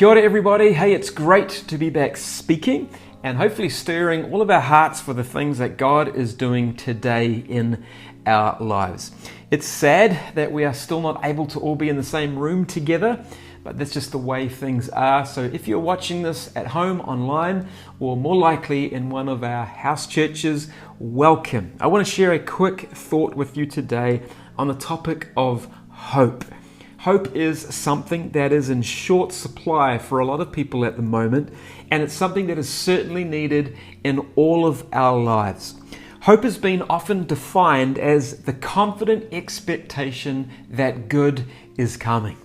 Kia ora everybody. Hey, it's great to be back speaking and hopefully stirring all of our hearts for the things that God is doing today in our lives. It's sad that we are still not able to all be in the same room together, but that's just the way things are. So if you're watching this at home, online, or more likely in one of our house churches, welcome. I want to share a quick thought with you today on the topic of hope. Hope is something that is in short supply for a lot of people at the moment, and it's something that is certainly needed in all of our lives. Hope has been often defined as the confident expectation that good is coming.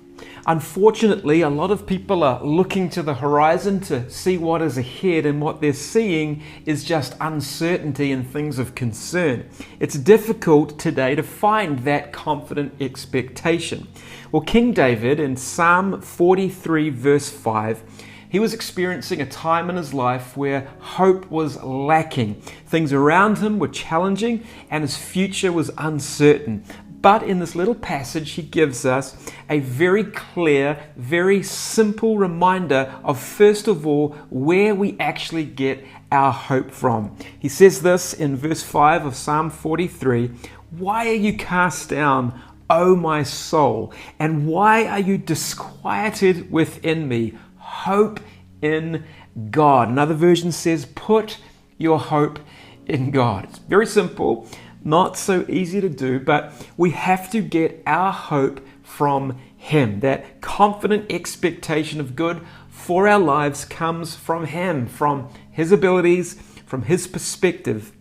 Unfortunately, a lot of people are looking to the horizon to see what is ahead, and what they're seeing is just uncertainty and things of concern. It's difficult today to find that confident expectation. Well, King David in Psalm 43 verse 5, he was experiencing a time in his life where hope was lacking. Things around him were challenging and his future was uncertain. But in this little passage, he gives us a very clear, very simple reminder of, first of all, where we actually get our hope from. He says this in verse 5 of Psalm 43, "Why are you cast down, O my soul? And why are you disquieted within me? Hope in God." Another version says, "Put your hope in God." It's very simple. Not so easy to do, but we have to get our hope from Him. That confident expectation of good for our lives comes from Him, from His abilities, from His perspective.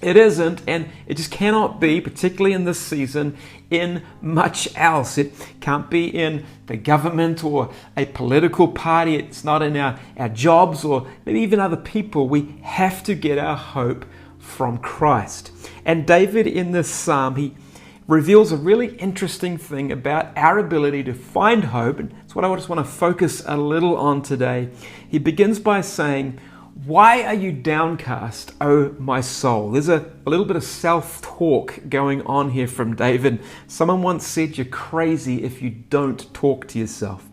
It isn't, and it just cannot be, particularly in this season, in much else. It can't be in the government or a political party. It's not in our jobs or maybe even other people. We have to get our hope from Christ. And David in this psalm, he reveals a really interesting thing about our ability to find hope, and that's what I just want to focus a little on today. He begins by saying, "Why are you downcast, O my soul?" There's a little bit of self-talk going on here from David. Someone once said, "You're crazy if you don't talk to yourself."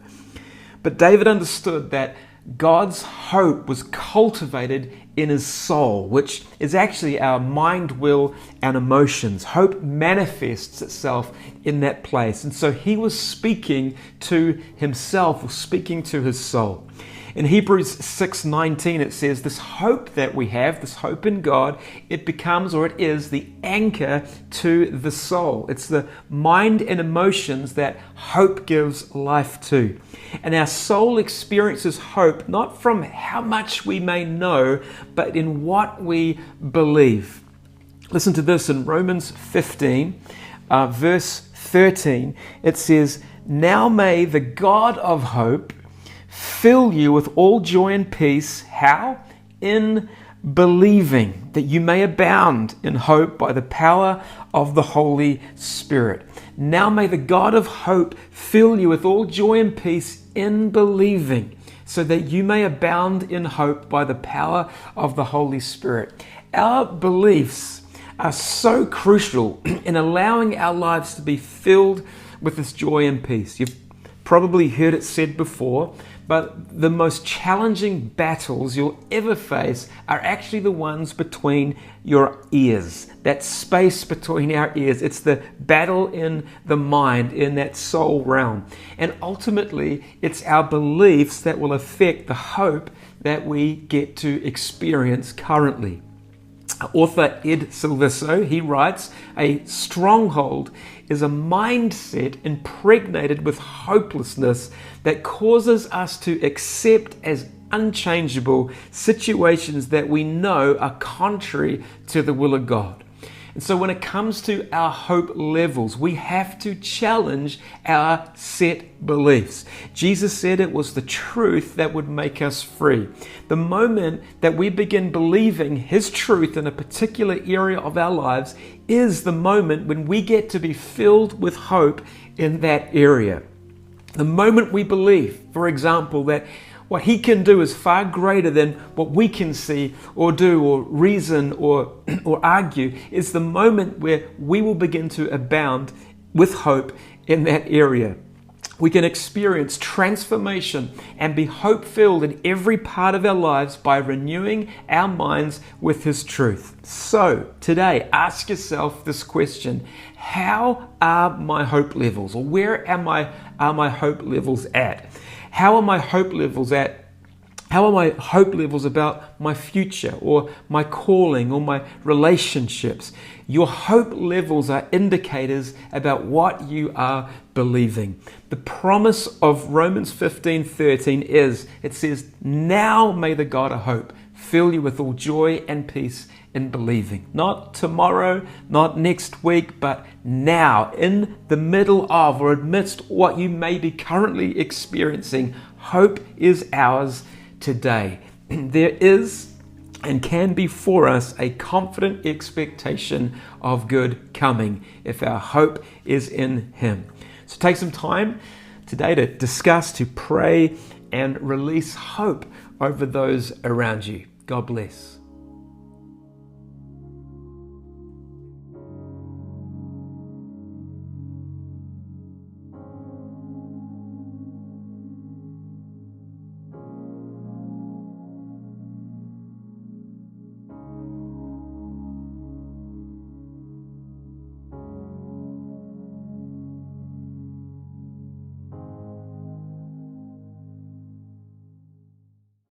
But David understood that God's hope was cultivated in his soul, which is actually our mind, will, and emotions. Hope manifests itself in that place. And so he was speaking to himself, or speaking to his soul. In Hebrews 6:19, it says, this hope that we have, this hope in God, it becomes, or it is, the anchor to the soul. It's the mind and emotions that hope gives life to. And our soul experiences hope not from how much we may know, but in what we believe. Listen to this in Romans 15, verse 13. It says, "Now may the God of hope fill you with all joy and peace." How? In believing, that you may abound in hope by the power of the Holy Spirit. Now may the God of hope fill you with all joy and peace in believing, so that you may abound in hope by the power of the Holy Spirit. Our beliefs are so crucial in allowing our lives to be filled with this joy and peace. You've probably heard it said before, but the most challenging battles you'll ever face are actually the ones between your ears. That space between our ears. It's the battle in the mind, in that soul realm. And ultimately, it's our beliefs that will affect the hope that we get to experience currently. Author Ed Silviso, he writes, "A stronghold is a mindset impregnated with hopelessness that causes us to accept as unchangeable situations that we know are contrary to the will of God." And so when it comes to our hope levels, we have to challenge our set beliefs. Jesus said it was the truth that would make us free. The moment that we begin believing His truth in a particular area of our lives is the moment when we get to be filled with hope in that area. The moment we believe, for example, that what He can do is far greater than what we can see or do or reason or argue, is the moment where we will begin to abound with hope in that area. We can experience transformation and be hope-filled in every part of our lives by renewing our minds with His truth. So, today, ask yourself this question: how are my hope levels? Or where are my hope levels at? How are my hope levels at? How are my hope levels about my future or my calling or my relationships? Your hope levels are indicators about what you are believing. The promise of Romans 15:13 is, it says, now may the God of hope fill you with all joy and peace in believing. Not tomorrow, not next week, but now, in the middle of or amidst what you may be currently experiencing, hope is ours today. There is and can be for us a confident expectation of good coming if our hope is in Him. So take some time today to discuss, to pray, and release hope over those around you. God bless.